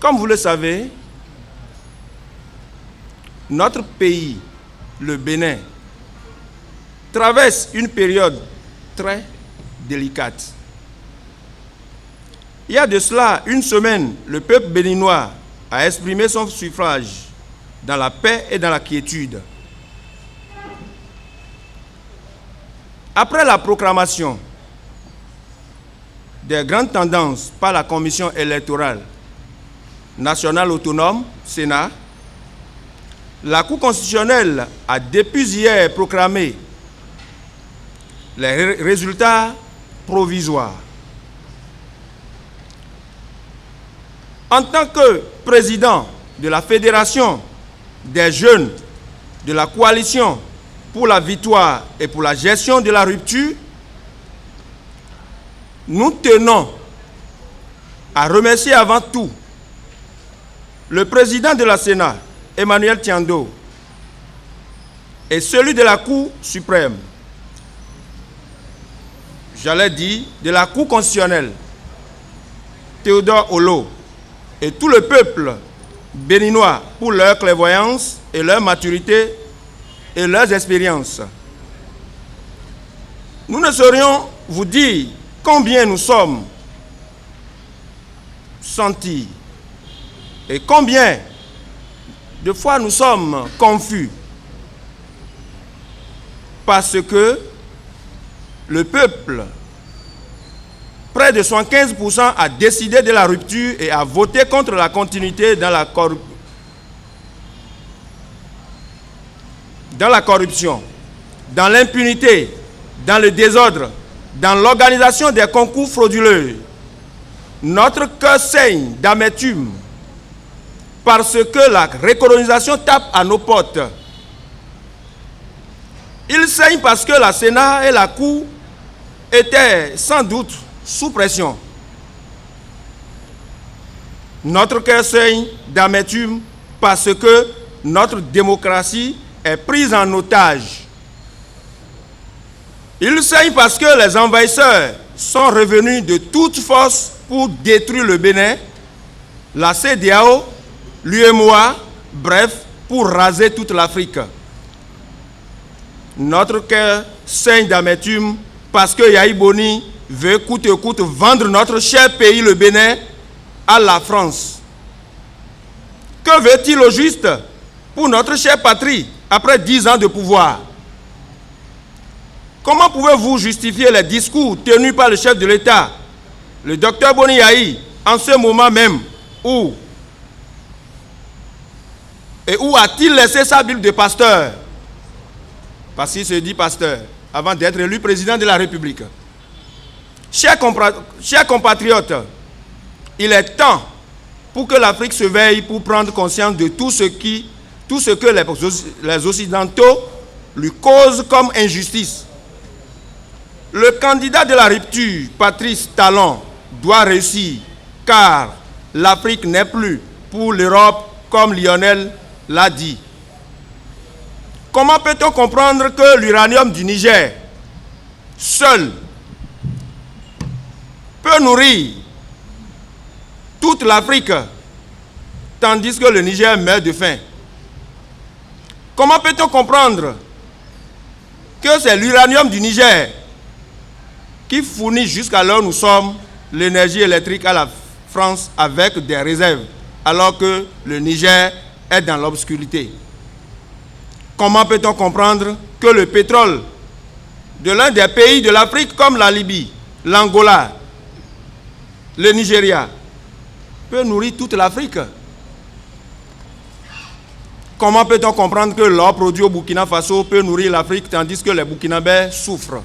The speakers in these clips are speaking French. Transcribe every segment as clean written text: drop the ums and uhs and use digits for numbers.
Comme vous le savez, notre pays, le Bénin, traverse une période très délicate. Il y a de cela une semaine, le peuple béninois a exprimé son suffrage dans la paix et dans la quiétude. Après la proclamation des grandes tendances par la Commission électorale nationale autonome, Sénat, la Cour constitutionnelle a depuis hier proclamé les résultats provisoires. En tant que président de la Fédération des jeunes de la coalition pour la victoire et pour la gestion de la rupture, nous tenons à remercier avant tout le président de la Sénat, Emmanuel Tiando, et celui de la Cour suprême, j'allais dire de la Cour constitutionnelle, Théodore Olo, et tout le peuple béninois pour leur clairvoyance et leur maturité et leurs expériences. Nous ne saurions vous dire combien nous sommes sentis et combien de fois nous sommes confus parce que le peuple, près de 75%, a décidé de la rupture et a voté contre la continuité dans la corruption, dans l'impunité, dans le désordre, dans l'organisation des concours frauduleux. Notre cœur saigne d'amertume parce que la recolonisation tape à nos portes. Il saigne parce que la Sénat et la Cour étaient sans doute sous pression. Notre cœur saigne d'amertume parce que notre démocratie est prise en otage. Il saigne parce que les envahisseurs sont revenus de toute force pour détruire le Bénin, la CEDEAO, l'UEMOA, bref, pour raser toute l'Afrique. Notre cœur saigne d'amertume parce que Yahi Boni veut coûte que coûte vendre notre cher pays, le Bénin, à la France. Que veut-il au juste pour notre chère patrie après 10 ans de pouvoir? Comment pouvez-vous justifier les discours tenus par le chef de l'État, le docteur Boni Yahi, en ce moment même où a-t-il laissé sa Bible de pasteur? Parce qu'il se dit pasteur avant d'être élu président de la République. Chers compatriotes, il est temps pour que l'Afrique se veille pour prendre conscience de tout ce que les Occidentaux lui causent comme injustice. Le candidat de la rupture, Patrice Talon, doit réussir, car l'Afrique n'est plus pour l'Europe, comme Lionel l'a dit. Comment peut-on comprendre que l'uranium du Niger, seul, peut nourrir toute l'Afrique, tandis que le Niger meurt de faim? Comment peut-on comprendre que c'est l'uranium du Niger qui fournit jusqu'alors nous sommes l'énergie électrique à la France avec des réserves, alors que le Niger est dans l'obscurité? Comment peut-on comprendre que le pétrole de l'un des pays de l'Afrique comme la Libye, l'Angola, le Nigeria, peut nourrir toute l'Afrique? Comment peut-on comprendre que l'or produit au Burkina Faso peut nourrir l'Afrique tandis que les Burkinabés souffrent?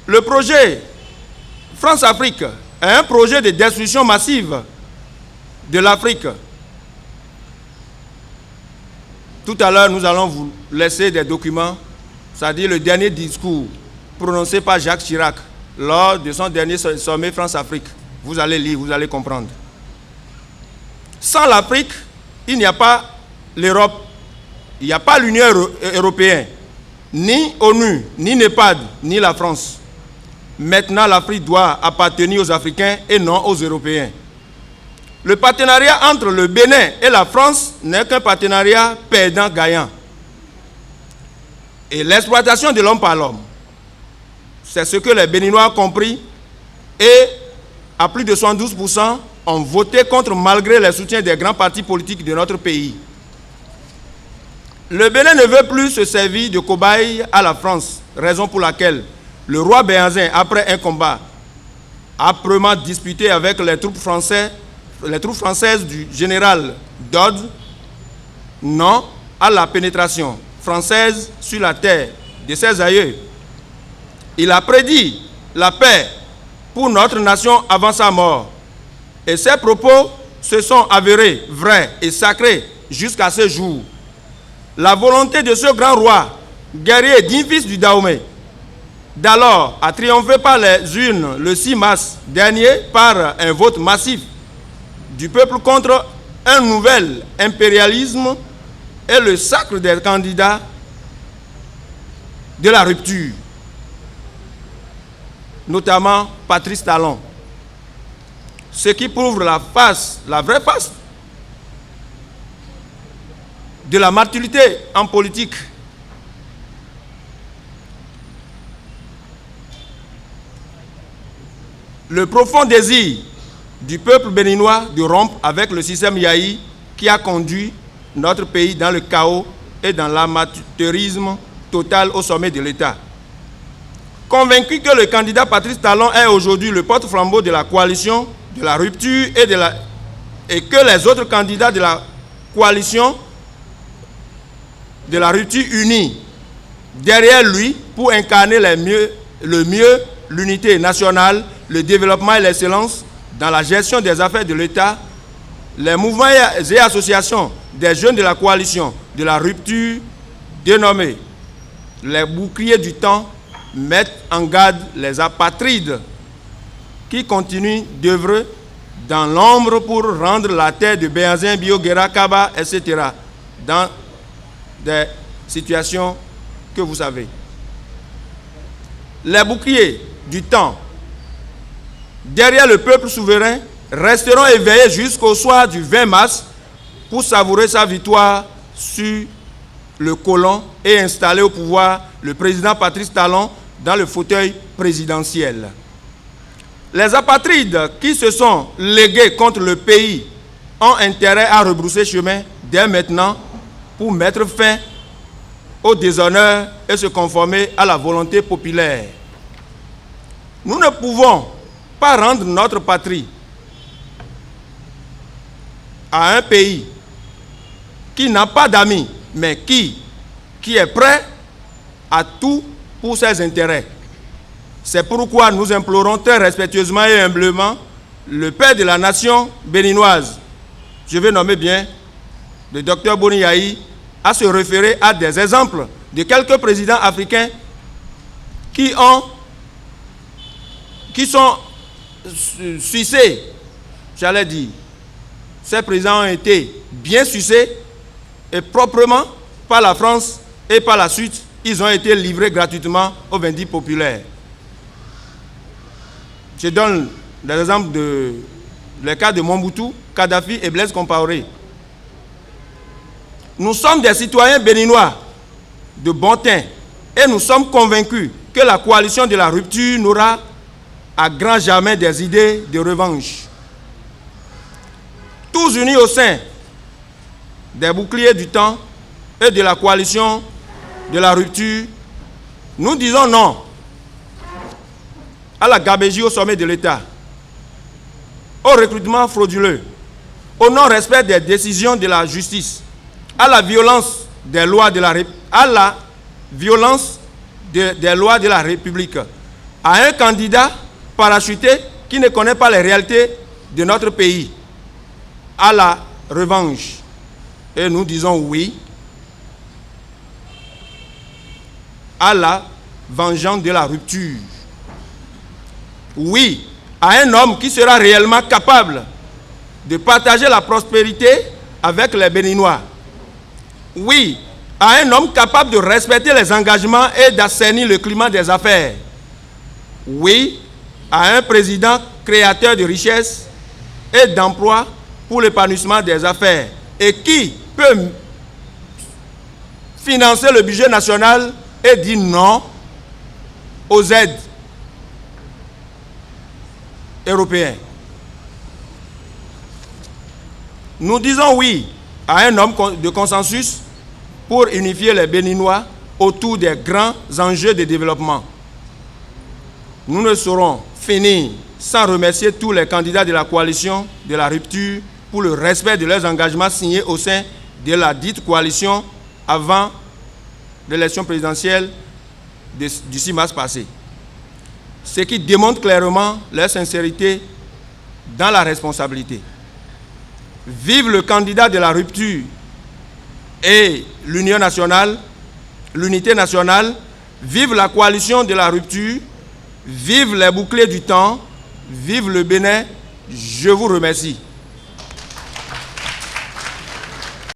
Le projet France-Afrique est un projet de destruction massive de l'Afrique. Tout à l'heure, nous allons vous laisser des documents, c'est-à-dire le dernier discours prononcé par Jacques Chirac lors de son dernier sommet France-Afrique. Vous allez lire, vous allez comprendre. Sans l'Afrique, il n'y a pas l'Europe, il n'y a pas l'Union européenne, ni ONU, ni NEPAD, ni la France. Maintenant, l'Afrique doit appartenir aux Africains et non aux Européens. Le partenariat entre le Bénin et la France n'est qu'un partenariat perdant-gagnant. Et l'exploitation de l'homme par l'homme, c'est ce que les Béninois ont compris et à plus de 72% ont voté contre malgré le soutien des grands partis politiques de notre pays. Le Bénin ne veut plus se servir de cobaye à la France, raison pour laquelle le roi Béhanzin, après un combat âprement disputé avec les troupes françaises du général Dodds, non à la pénétration française sur la terre de ses aïeux. Il a prédit la paix pour notre nation avant sa mort. Et ses propos se sont avérés vrais et sacrés jusqu'à ce jour. La volonté de ce grand roi, guerrier digne fils du Dahomey, d'alors a triomphé par les urnes le 6 mars dernier par un vote massif du peuple contre un nouvel impérialisme et le sacre des candidats de la rupture, notamment Patrice Talon. Ce qui prouve la vraie face de la maturité en politique. Le profond désir du peuple béninois de rompre avec le système Yahi qui a conduit notre pays dans le chaos et dans l'amateurisme total au sommet de l'État. Convaincu que le candidat Patrice Talon est aujourd'hui le porte-flambeau de la coalition de la rupture et que les autres candidats de la coalition de la rupture unie derrière lui pour incarner le mieux l'unité nationale, le développement et l'excellence dans la gestion des affaires de l'État, les mouvements et associations des jeunes de la coalition de la rupture dénommés les boucliers du temps mettent en garde les apatrides qui continuent d'œuvrer dans l'ombre pour rendre la terre de Béhanzin, Biogera, Kaba, etc. dans des situations que vous savez. Les boucliers du temps derrière le peuple souverain resteront éveillés jusqu'au soir du 20 mars pour savourer sa victoire sur le colon et installer au pouvoir le président Patrice Talon dans le fauteuil présidentiel. Les apatrides qui se sont légués contre le pays ont intérêt à rebrousser chemin dès maintenant pour mettre fin au déshonneur et se conformer à la volonté populaire. Nous ne pouvons pas rendre notre patrie à un pays qui n'a pas d'amis, mais qui est prêt à tout pour ses intérêts. C'est pourquoi nous implorons très respectueusement et humblement le père de la nation béninoise, je vais nommer bien le docteur Boni Yahi, à se référer à des exemples de quelques présidents africains qui sont sucés, j'allais dire. Ces présidents ont été bien sucés et proprement par la France et par la suite, ils ont été livrés gratuitement aux vindicts populaires. Je donne des exemples de les cas de Mobutu, Kadhafi et Blaise Compaoré. Nous sommes des citoyens béninois de bon teint et nous sommes convaincus que la coalition de la rupture n'aura à grand jamais des idées de revanche. Tous unis au sein des boucliers du temps et de la coalition de la rupture, nous disons non à la gabégie au sommet de l'État, au recrutement frauduleux, au non-respect des décisions de la justice, à la violence des lois de la République, à un candidat parachuté qui ne connaît pas les réalités de notre pays, à la revanche. Et nous disons oui à la vengeance de la rupture. Oui à un homme qui sera réellement capable de partager la prospérité avec les Béninois. Oui à un homme capable de respecter les engagements et d'assainir le climat des affaires. Oui à un président créateur de richesses et d'emplois pour l'épanouissement des affaires et qui peut financer le budget national et dire non aux aides européennes. Nous disons oui à un homme de consensus pour unifier les Béninois autour des grands enjeux de développement. Nous ne saurons finir sans remercier tous les candidats de la coalition de la rupture pour le respect de leurs engagements signés au sein de la dite coalition avant l'élection présidentielle du 6 mars passé. Ce qui démontre clairement leur sincérité dans la responsabilité. Vive le candidat de la rupture et l'union nationale, l'unité nationale, vive la coalition de la rupture, vive les boucliers du temps, vive le Bénin, je vous remercie.